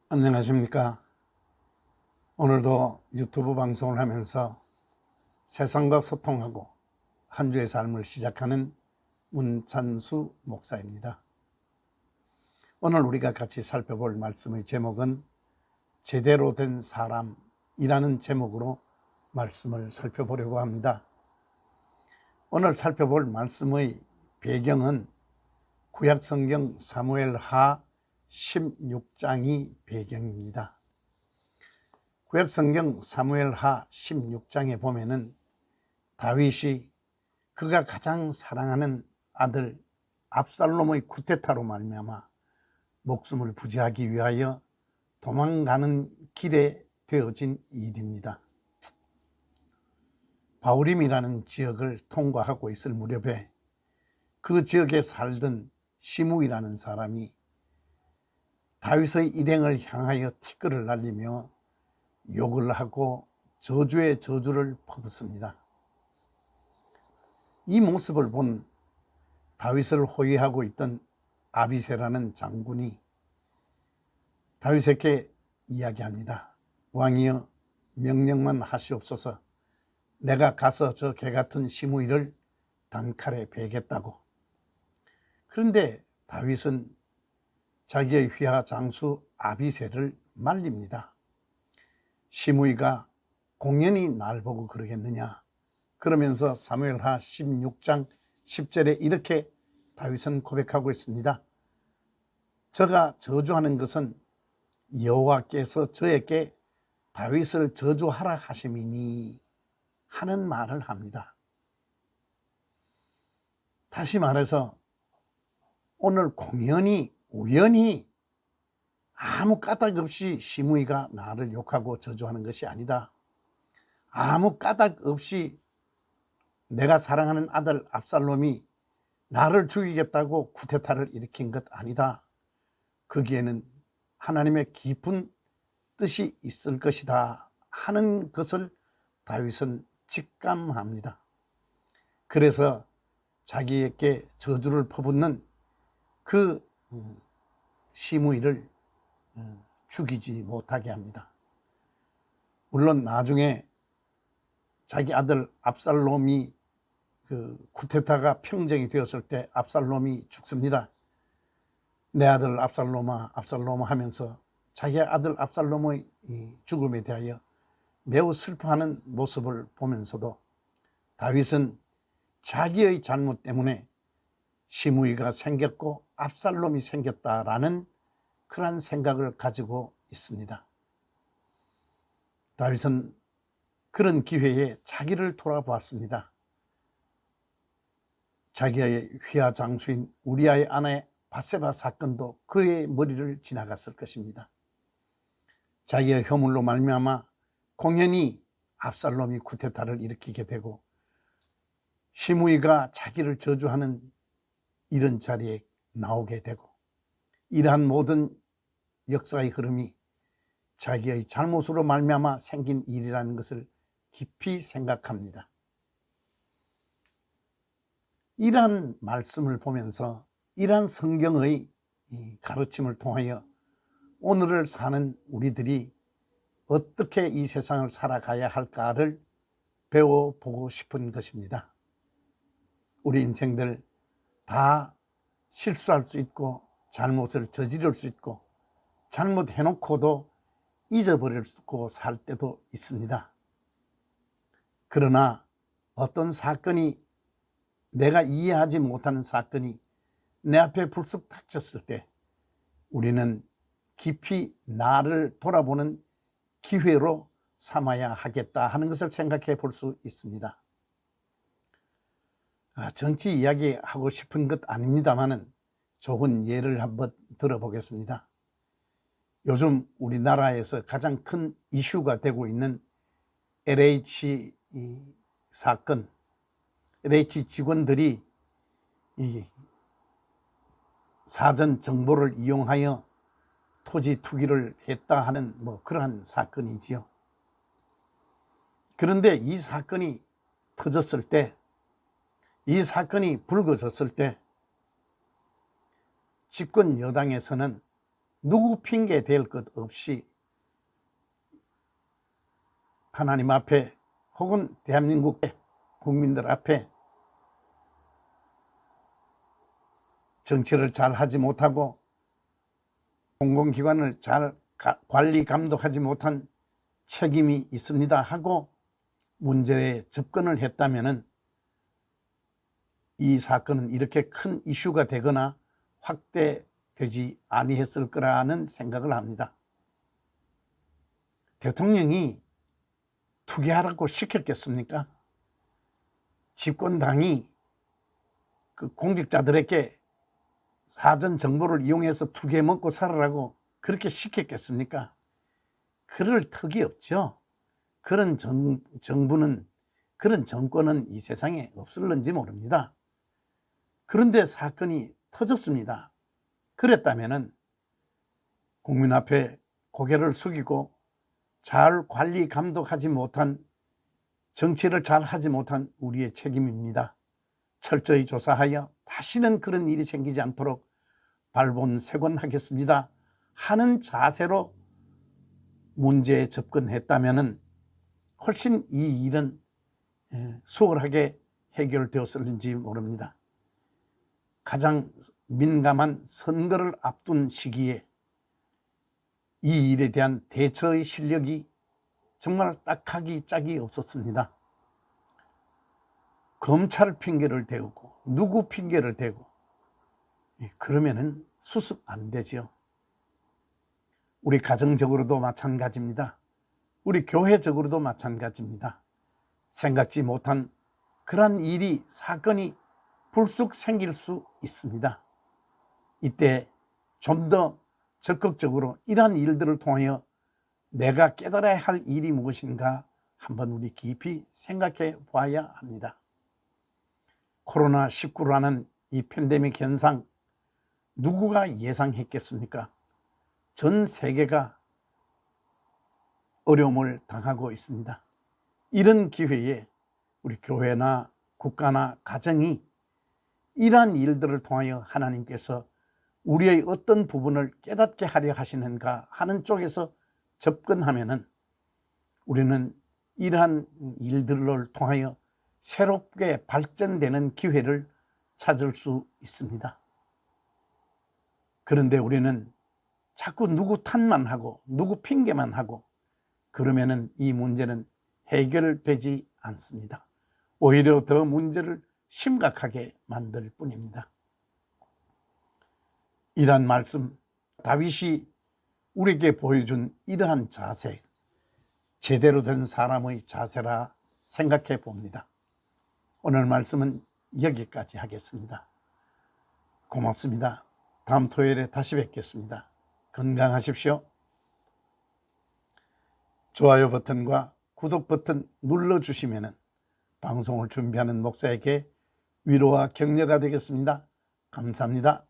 안녕하십니까. 오늘도 유튜브 방송을 하면서 세상과 소통하고 한 주의 삶을 시작하는 문찬수 목사입니다. 오늘 우리가 같이 살펴볼 말씀의 제목은 제대로 된 사람이라는 제목으로 말씀을 살펴보려고 합니다. 오늘 살펴볼 말씀의 배경은 구약성경 사무엘하 16장이 배경입니다. 구약성경 사무엘하 16장에 보면은 다윗이 그가 가장 사랑하는 아들 압살롬의 쿠데타로 말미암아 목숨을 부지하기 위하여 도망가는 길에 되어진 일입니다. 바울임이라는 지역을 통과하고 있을 무렵에 그 지역에 살던 시므이라는 사람이 다윗의 일행을 향하여 티끌을 날리며 욕을 하고 저주의 저주를 퍼붓습니다. 이 모습을 본 다윗을 호위하고 있던 아비새라는 장군이 다윗에게 이야기합니다. 왕이여, 명령만 하시옵소서. 내가 가서 저 개같은 시므이를 단칼에 베겠다고. 그런데 다윗은 자기의 휘하 장수 아비새를 말립니다. 시므이가 공연히 날 보고 그러겠느냐. 그러면서 사무엘하 16장 10절에 이렇게 다윗은 고백하고 있습니다. 저가 저주하는 것은 여호와께서 저에게 다윗을 저주하라 하심이니 하는 말을 합니다. 다시 말해서 오늘 공연히 우연히 아무 까닭 없이 시므이가 나를 욕하고 저주하는 것이 아니다. 아무 까닭 없이 내가 사랑하는 아들 압살롬이 나를 죽이겠다고 쿠데타를 일으킨 것 아니다. 거기에는 하나님의 깊은 뜻이 있을 것이다 하는 것을 다윗은 직감합니다. 그래서 자기에게 저주를 퍼붓는 그 시므이를 죽이지 못하게 합니다. 물론 나중에 자기 아들 압살롬이 그 쿠데타가 평정이 되었을 때 압살롬이 죽습니다. 내 아들 압살롬아, 압살롬아 하면서 자기 아들 압살롬의 죽음에 대하여 매우 슬퍼하는 모습을 보면서도 다윗은 자기의 잘못 때문에 시므이가 생겼고 압살롬이 생겼다라는 그런 생각을 가지고 있습니다. 다윗은 그런 기회에 자기를 돌아보았습니다. 자기의 휘하 장수인 우리아의 아내 바세바 사건도 그의 머리를 지나갔을 것입니다. 자기의 허물로 말미암아 공연히 압살롬이 쿠데타를 일으키게 되고 시므이가 자기를 저주하는 이런 자리에 나오게 되고 이러한 모든 역사의 흐름이 자기의 잘못으로 말미암아 생긴 일이라는 것을 깊이 생각합니다. 이러한 말씀을 보면서 이러한 성경의 가르침을 통하여 오늘을 사는 우리들이 어떻게 이 세상을 살아가야 할까를 배워보고 싶은 것입니다. 우리 인생들 다 실수할 수 있고 잘못을 저지를 수 있고 잘못해놓고도 잊어버릴 수 있고 살 때도 있습니다. 그러나 어떤 사건이 내가 이해하지 못하는 사건이 내 앞에 불쑥 닥쳤을 때 우리는 깊이 나를 돌아보는 기회로 삼아야 하겠다 하는 것을 생각해 볼 수 있습니다. 정치 이야기하고 싶은 것 아닙니다만은 좋은 예를 한번 들어보겠습니다. 요즘 우리나라에서 가장 큰 이슈가 되고 있는 LH 사건, LH 직원들이 사전 정보를 이용하여 토지 투기를 했다 하는 그러한 사건이지요. 그런데 이 사건이 터졌을 때, 이 사건이 불거졌을 때 집권 여당에서는 누구 핑계 댈 것 없이 하나님 앞에 혹은 대한민국 국민들 앞에 정치를 잘 하지 못하고 공공기관을 잘 관리 감독하지 못한 책임이 있습니다 하고 문제에 접근을 했다면 이 사건은 이렇게 큰 이슈가 되거나 확대되지 아니했을 거라는 생각을 합니다. 대통령이 투기하라고 시켰겠습니까? 집권당이 그 공직자들에게 사전 정보를 이용해서 투기해 먹고 살아라고 그렇게 시켰겠습니까? 그럴 턱이 없죠. 그런 정부는, 그런 정권은 이 세상에 없을런지 모릅니다. 그런데 사건이 터졌습니다. 그랬다면 국민 앞에 고개를 숙이고 잘 관리 감독하지 못한, 정치를 잘 하지 못한 우리의 책임입니다. 철저히 조사하여 다시는 그런 일이 생기지 않도록 발본색원하겠습니다 하는 자세로 문제에 접근했다면 훨씬 이 일은 수월하게 해결되었을지 모릅니다. 가장 민감한 선거를 앞둔 시기에 이 일에 대한 대처의 실력이 정말 딱하기 짝이 없었습니다. 검찰 핑계를 대고 누구 핑계를 대고 그러면은 수습 안 되죠. 우리 가정적으로도 마찬가지입니다. 우리 교회적으로도 마찬가지입니다. 생각지 못한 그러한 일이, 사건이 불쑥 생길 수 있습니다. 이때 좀 더 적극적으로 이러한 일들을 통하여 내가 깨달아야 할 일이 무엇인가 한번 우리 깊이 생각해 봐야 합니다. 코로나19라는 이 팬데믹 현상 누구가 예상했겠습니까? 전 세계가 어려움을 당하고 있습니다. 이런 기회에 우리 교회나 국가나 가정이 이러한 일들을 통하여 하나님께서 우리의 어떤 부분을 깨닫게 하려 하시는가 하는 쪽에서 접근하면은 우리는 이러한 일들을 통하여 새롭게 발전되는 기회를 찾을 수 있습니다. 그런데 우리는 자꾸 누구 탓만 하고 누구 핑계만 하고 그러면은 이 문제는 해결되지 않습니다. 오히려 더 문제를 심각하게 만들 뿐입니다. 이러한 말씀, 다윗이 우리에게 보여준 이러한 자세, 제대로 된 사람의 자세라 생각해 봅니다. 오늘 말씀은 여기까지 하겠습니다. 고맙습니다. 다음 토요일에 다시 뵙겠습니다. 건강하십시오. 좋아요 버튼과 구독 버튼 눌러주시면 방송을 준비하는 목사에게 위로와 격려가 되겠습니다. 감사합니다.